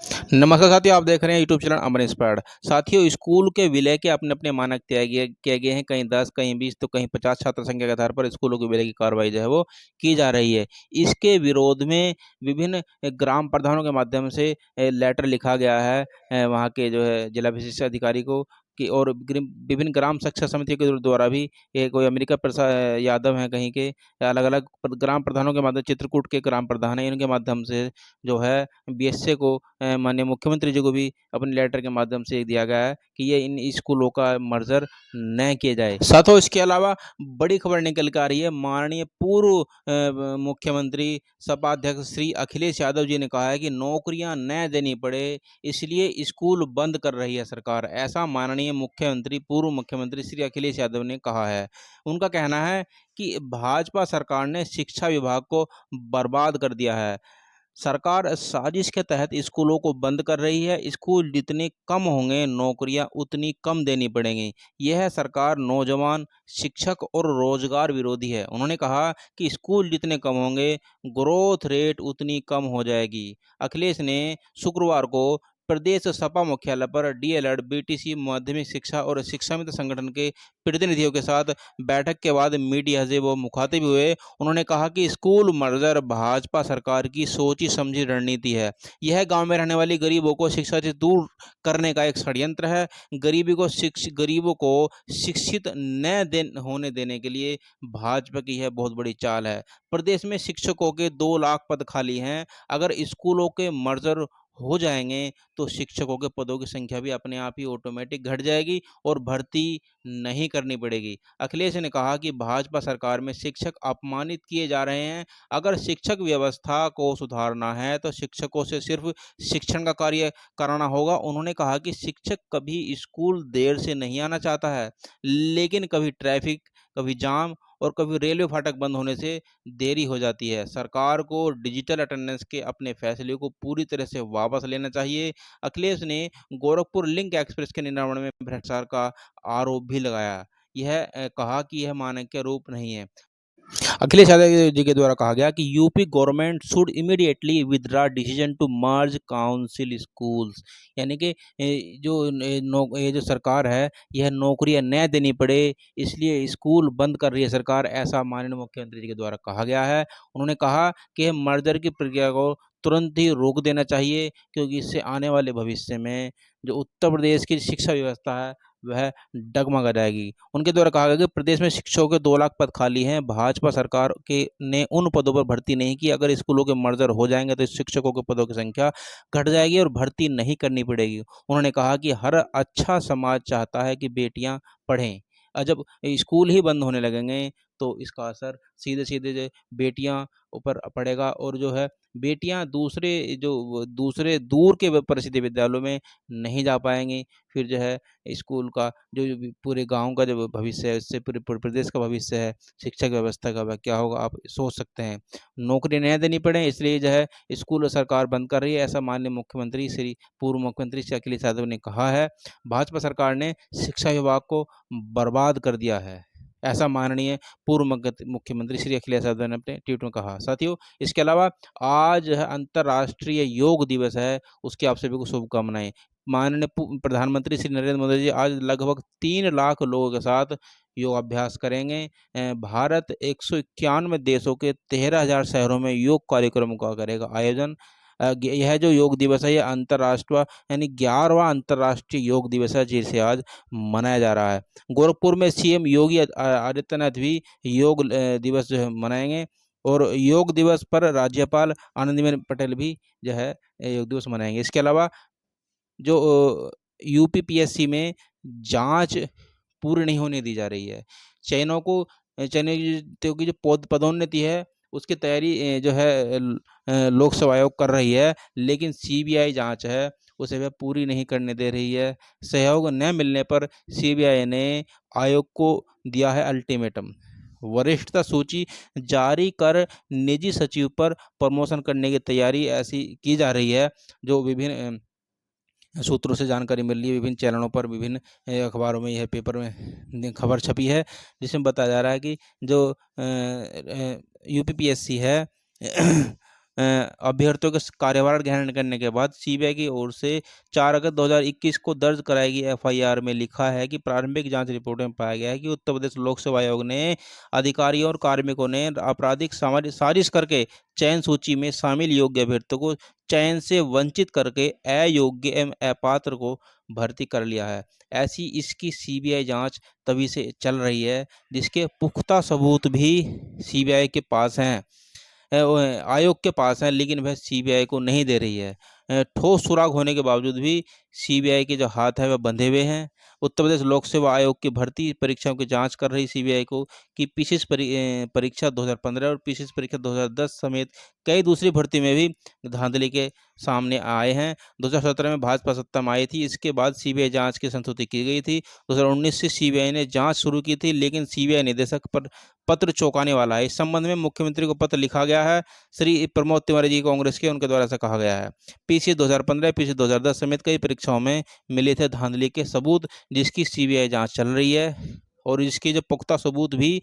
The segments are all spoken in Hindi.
नमस्कार साथियों, आप देख रहे हैं यूट्यूब चैनल अमन इंस्पायर्ड। साथियों, स्कूल के विलय के अपने-अपने मानक तय किए गए हैं। कहीं 10, कहीं 20 तो कहीं 50 छात्र संख्या के आधार पर स्कूलों के विलय की कार्रवाई जो है वो की जा रही है। इसके विरोध में विभिन्न ग्राम प्रधानों के माध्यम से लेटर लिखा गया है वहाँ के जो है जिला विशिष्ट अधिकारी को कि और विभिन्न ग्राम शिक्षा समिति के द्वारा भी ये कोई अमेरिका यादव हैं कहीं के अलग-अलग ग्राम प्रधानों के माध्यम चित्रकूट के ग्राम प्रधान हैं, इनके माध्यम से जो है बीएसए को माननीय मुख्यमंत्री जी को भी अपने लेटर के माध्यम से दिया गया है कि ये इन स्कूलों का मर्जर न किया जाए। साथों इसके अलावा बड़ी खबर निकल कर आ रही है। माननीय पूर्व मुख्यमंत्री सपा अध्यक्ष श्री अखिलेश यादव जी ने कहा है कि नौकरियां न देनी पड़े इसलिए स्कूल बंद कर रही है सरकार। ऐसा माननीय मुख्यमंत्री पूर्व मुख्यमंत्री श्री अखिलेश यादव ने कहा है। उनका कहना है कि भाजपा सरकार ने शिक्षा विभाग को बर्बाद कर दिया है। सरकार साजिश के तहत स्कूलों को बंद कर रही है। स्कूल जितने कम होंगे, नौकरियां उतनी कम देनी पड़ेंगी। यह सरकार नौजवान, शिक्षक और रोजगार विरोधी है। उन्होंने कहा कि स्कूल जितने कम होंगे, ग्रोथ रेट उतनी कम हो जाएगी। अखिलेश ने शुक्रवार को प्रदेश सपा मुख्यालय पर डीएलएड, बीटीसी, माध्यमिक शिक्षा और शिक्षा मित्र संगठन के प्रतिनिधियों के साथ बैठक के बाद मीडिया से वो मुखातिब हुए। उन्होंने कहा कि स्कूल मर्जर भाजपा सरकार की सोची समझी रणनीति है। यह गांव में रहने वाली गरीबों को शिक्षा से दूर करने का एक षड्यंत्र है। गरीबों को शिक्षित होने देने के लिए भाजपा की यह बहुत बड़ी चाल है। प्रदेश में शिक्षकों के 2 लाख पद खाली हैं। अगर स्कूलों के मर्जर हो जाएंगे तो शिक्षकों के पदों की संख्या भी अपने आप ही ऑटोमेटिक घट जाएगी और भर्ती नहीं करनी पड़ेगी। अखिलेश ने कहा कि भाजपा सरकार में शिक्षक अपमानित किए जा रहे हैं। अगर शिक्षक व्यवस्था को सुधारना है तो शिक्षकों से सिर्फ शिक्षण का कार्य कराना होगा। उन्होंने कहा कि शिक्षक कभी स्कूल देर से नहीं आना चाहता है, लेकिन कभी ट्रैफिक, कभी जाम और कभी रेलवे फाटक बंद होने से देरी हो जाती है। सरकार को डिजिटल अटेंडेंस के अपने फैसले को पूरी तरह से वापस लेना चाहिए। अखिलेश ने गोरखपुर लिंक एक्सप्रेस के निर्माण में भ्रष्टाचार का आरोप भी लगाया। यह कहा कि यह मानकीय रूप नहीं है। अखिलेश यादव जी के द्वारा कहा गया कि UP government should immediately withdraw decision to merge council schools. यानी कि ये जो सरकार है यह नौकरियां न देनी पड़े इसलिए स्कूल बंद कर रही है सरकार, ऐसा माननीय मुख्यमंत्री जी के द्वारा कहा गया है। उन्होंने कहा कि मर्जर की प्रक्रिया को तुरंत ही रोक देना चाहिए क्योंकि इससे आने वाले भविष्य में जो उत्तर प्रदेश की शिक्षा व्यवस्था है वह डगमगा जाएगी। उनके द्वारा कहा गया कि प्रदेश में शिक्षकों के 2 लाख पद खाली हैं। भाजपा सरकार के ने उन पदों पर भर्ती नहीं की। अगर स्कूलों के मर्जर हो जाएंगे तो शिक्षकों के पदों की संख्या घट जाएगी और भर्ती नहीं करनी पड़ेगी। उन्होंने कहा कि हर अच्छा समाज चाहता है कि बेटियां पढ़ें। जब स्कूल ही बंद होने लगेंगे तो इसका असर सीधे सीधे जो बेटियां ऊपर पड़ेगा और जो है बेटियां दूसरे दूर के परिसिद्ध विद्यालयों में नहीं जा पाएंगी। फिर जो है स्कूल का जो पूरे गांव का जो भविष्य है, इससे पूरे पूरे प्रदेश का भविष्य है, शिक्षा की व्यवस्था का वह क्या होगा आप सोच सकते हैं। नौकरी नहीं देनी पड़े इसलिए जो है स्कूल सरकार बंद कर रही है, ऐसा माननीय मुख्यमंत्री श्री पूर्व मुख्यमंत्री श्री अखिलेश यादव ने कहा है। भाजपा सरकार ने शिक्षा विभाग को बर्बाद कर दिया है, ऐसा माननीय पूर्व मुख्यमंत्री श्री अखिलेश यादव ने अपने ट्वीट में कहा। साथियों, इसके अलावा आज है अंतर्राष्ट्रीय योग दिवस है, उसकी आप सभी को शुभकामनाएं। माननीय प्रधानमंत्री श्री नरेंद्र मोदी जी आज लगभग 3 लाख लोगों के साथ योगाभ्यास करेंगे। भारत 191 देशों के 13,000 शहरों में योग कार्यक्रमों का करेगा आयोजन। यह जो योग दिवस है यह अंतर्राष्ट्रीय यानी 11वां अंतर्राष्ट्रीय योग दिवस है जिसे आज मनाया जा रहा है। गोरखपुर में सीएम योगी आदित्यनाथ भी योग दिवस जो है मनाएंगे और योग दिवस पर राज्यपाल आनंदीबेन पटेल भी जो है योग दिवस मनाएंगे। इसके अलावा जो यूपीपीएससी में जांच पूरी नहीं होने दी जा रही है। चयनितों की जो पदोन्नति है उसकी तैयारी जो है लोक सेवा आयोग कर रही है, लेकिन सीबीआई जांच है उसे वह पूरी नहीं करने दे रही है। सहयोग न मिलने पर सीबीआई ने आयोग को दिया है अल्टीमेटम। वरिष्ठता सूची जारी कर निजी सचिव पर प्रमोशन करने की तैयारी ऐसी की जा रही है। जो विभिन्न सूत्रों से जानकारी मिल रही है, विभिन्न चैनलों पर, विभिन्न अखबारों में, यह पेपर में खबर छपी है जिसमें बताया जा रहा है कि जो यूपीपीएससी है अभ्यर्थियों के कार्यभार ग्रहण करने के बाद सीबीआई की ओर से 4 अगस्त 2021 को दर्ज कराई गई एफआईआर में लिखा है कि प्रारंभिक जांच रिपोर्ट में पाया गया है कि उत्तर प्रदेश लोक सेवा आयोग ने अधिकारियों और कार्मिकों ने आपराधिक साजिश करके चयन सूची में शामिल योग्य अभ्यर्थियों को चयन से वंचित करके अयोग्य एवं अपात्र को भर्ती कर लिया है। ऐसी इसकी सीबीआई जांच तभी से चल रही है जिसके पुख्ता सबूत भी सीबीआई के पास हैं, आयोग के पास हैं, लेकिन वह सीबीआई को नहीं दे रही है। ठोस सुराग होने के बावजूद भी सीबीआई के जो हाथ है वह बंधे हुए हैं। उत्तर प्रदेश लोक सेवा आयोग की भर्ती परीक्षाओं की जांच कर रही सीबीआई को कि पीसीएस परीक्षा 2015 और पीसीएस परीक्षा 2010 समेत कई दूसरी भर्ती में भी धांधली के सामने आए हैं। 2017 में भाजपा सत्ता में आई थी, इसके बाद सीबीआई जांच की संस्तुति की गई थी। 2019 से सीबीआई ने जांच शुरू की थी, लेकिन सीबीआई निदेशक पर पत्र चौंकाने वाला है। इस संबंध में मुख्यमंत्री को पत्र लिखा गया है। श्री प्रमोद तिवारी जी कांग्रेस के, उनके द्वारा ऐसा कहा गया है। पीसीएस 2015, पीसीएस 2010 समेत कई परीक्षाओं में मिले थे धांधली के सबूत, जिसकी सीबीआई जांच चल रही है और इसके जो पुख्ता सबूत भी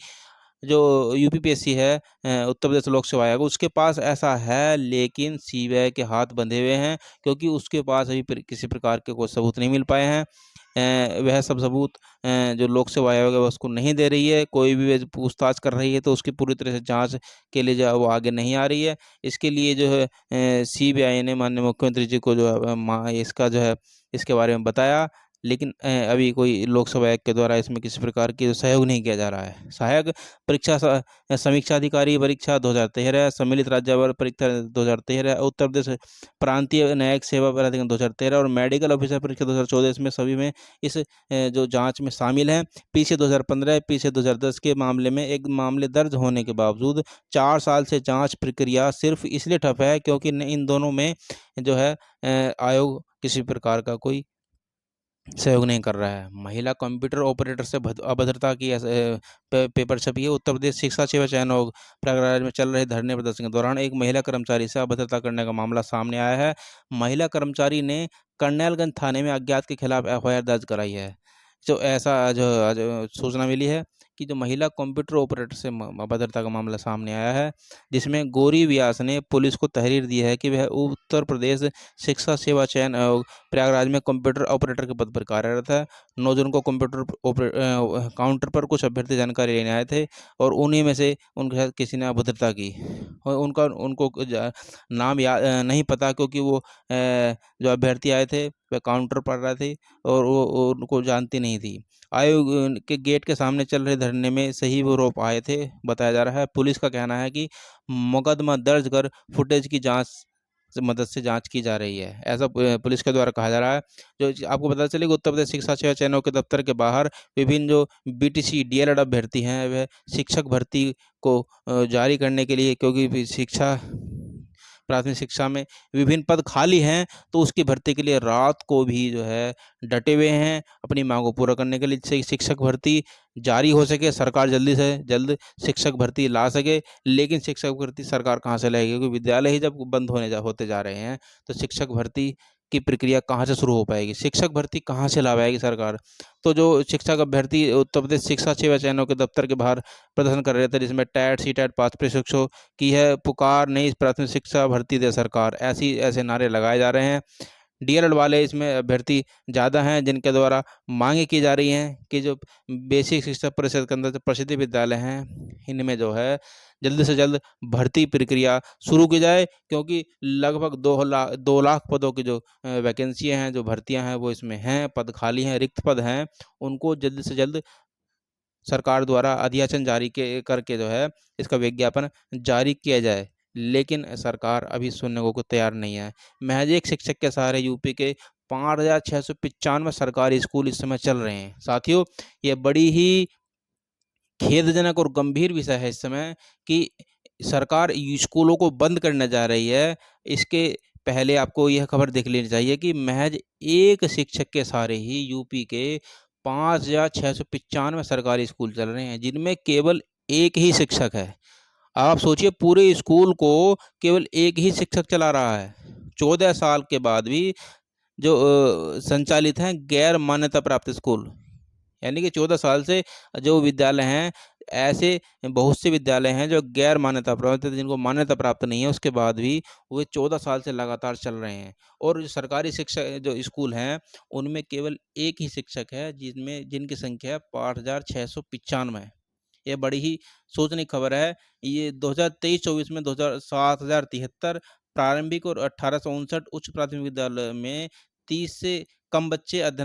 जो यूपीपीएससी है, उत्तर प्रदेश लोक सेवा आयोग, उसके पास ऐसा है, लेकिन सीबीआई के हाथ बंधे हुए हैं क्योंकि उसके पास अभी किसी प्रकार के कोई सबूत नहीं मिल पाए हैं। वह सब सबूत जो लोक सेवा आयोग है वह उसको नहीं दे रही है। कोई भी पूछताछ कर रही है तो उसकी पूरी तरह से जांच के लिए जो है वो आगे नहीं आ रही है। इसके लिए जो है सीबीआई ने माननीय मुख्यमंत्री जी को जो है इसका जो है इसके बारे में बताया, लेकिन अभी कोई लोकसभा आयोग के द्वारा इसमें किसी प्रकार की सहयोग नहीं किया जा रहा है। सहायक परीक्षा समीक्षा अधिकारी परीक्षा 2013, सम्मिलित राज्यपाल परीक्षा 2013, उत्तर प्रदेश प्रांतीय न्यायिक सेवा प्राधिकरण 2013 और मेडिकल ऑफिसर परीक्षा 2014, इसमें सभी में इस जो जांच में शामिल हैं। पीछे 2015, पीछे 2010 के मामले में एक मामले दर्ज होने के बावजूद 4 साल से जांच प्रक्रिया सिर्फ इसलिए ठप है क्योंकि इन दोनों में जो है आयोग किसी प्रकार का कोई सहयोग नहीं कर रहा है। महिला कंप्यूटर ऑपरेटर से अभद्रता की पेपर छपी है। उत्तर प्रदेश शिक्षा सेवा चयन आयोग प्रयागराज में चल रहे धरने प्रदर्शन के दौरान एक महिला कर्मचारी से अभद्रता करने का मामला सामने आया है। महिला कर्मचारी ने करनैलगंज थाने में अज्ञात के खिलाफ एफआईआर दर्ज कराई है। जो ऐसा जो सूचना मिली है कि जो महिला कंप्यूटर ऑपरेटर से अभद्रता का मामला सामने आया है, जिसमें गौरी व्यास ने पुलिस को तहरीर दी है कि वह उत्तर प्रदेश शिक्षा सेवा चयन आयोग प्रयागराज में कंप्यूटर ऑपरेटर के पद पर कार्यरत है। 9 जून को कंप्यूटर काउंटर पर कुछ अभ्यर्थी जानकारी लेने आए थे और उन्हीं में से उनके साथ किसी ने अभद्रता की और उनको नाम याद नहीं पता, क्योंकि वो जो अभ्यर्थी आए थे वह काउंटर पर रहे थे और वो उनको जानती नहीं थी। आयोग के गेट के सामने चल रहे धरने में सही वो रोप आए थे, बताया जा रहा है। पुलिस का कहना है कि मुकदमा दर्ज कर फुटेज की जांच मदद से जांच की जा रही है, ऐसा पुलिस के द्वारा कहा जा रहा है। जो आपको पता चले कि उत्तर प्रदेश शिक्षा सेवा चयनों के दफ्तर के बाहर विभिन्न जो बीटीसी डीएलएड अभ्यर्थी हैं वह शिक्षक भर्ती को जारी करने के लिए, क्योंकि शिक्षा प्राथमिक शिक्षा में विभिन्न पद खाली हैं तो उसकी भर्ती के लिए रात को भी जो है डटे हुए हैं अपनी मांग को पूरा करने के लिए। शिक्षक भर्ती जारी हो सके, सरकार जल्दी से जल्द शिक्षक भर्ती ला सके, लेकिन शिक्षक भर्ती सरकार कहाँ से लाएगी, क्योंकि विद्यालय ही जब बंद होते जा रहे हैं तो शिक्षक भर्ती की प्रक्रिया कहाँ से शुरू हो पाएगी, शिक्षक भर्ती कहाँ से ला पाएगी सरकार। तो जो शिक्षक अभ्यर्थी उत्तर प्रदेश शिक्षा सेवा चयनों के दफ्तर के बाहर प्रदर्शन कर रहे थे, जिसमें टैट सी टैट पास प्रशिक्षकों की है पुकार, नई प्राथमिक शिक्षा भर्ती दे सरकार, ऐसे नारे लगाए जा रहे हैं। डीएलएड वाले इसमें अभ्यर्थी ज़्यादा हैं जिनके द्वारा मांगे की जा रही हैं कि जो बेसिक शिक्षा परिषद के अंदर जो प्रसिद्ध विद्यालय हैं इनमें जो है जल्द से जल्द भर्ती प्रक्रिया शुरू की जाए, क्योंकि लगभग 2 लाख पदों की जो वैकेंसियाँ हैं, जो भर्तियां हैं वो इसमें हैं, पद खाली हैं, रिक्त पद हैं, उनको जल्द से जल्द सरकार द्वारा अधियाचन जारी करके जो है इसका विज्ञापन जारी किया जाए। लेकिन सरकार अभी सुनने को तैयार नहीं है। महज एक शिक्षक के सहारे यूपी के 5,695 सरकारी स्कूल इस समय चल रहे हैं। साथियों, ये बड़ी ही खेदजनक और गंभीर विषय है इस समय कि सरकार स्कूलों को बंद करने जा रही है। इसके पहले आपको यह खबर देख लेनी चाहिए कि महज एक शिक्षक के सहारे ही यूपी के 5,695 सरकारी स्कूल चल रहे हैं, जिनमें केवल एक ही शिक्षक है। आप सोचिए, पूरे स्कूल को केवल एक ही शिक्षक चला रहा है। 14 साल के बाद भी जो संचालित हैं गैर मान्यता प्राप्त स्कूल, यानी कि 14 साल से जो विद्यालय हैं ऐसे बहुत से विद्यालय हैं जो गैर मान्यता प्राप्त हैं, जिनको मान्यता प्राप्त नहीं है, उसके बाद भी वे 14 साल से लगातार चल रहे हैं। और जो सरकारी शिक्षा जो स्कूल हैं, उनमें केवल एक ही शिक्षक है, जिनकी संख्या 5,695 है। ये बड़ी ही सोचने की खबर है। ये 2023-24 में 7,073 प्रारंभिक और 1,859 उच्च प्राथमिक विद्यालय में 30 से कम बच्चे अध्ययन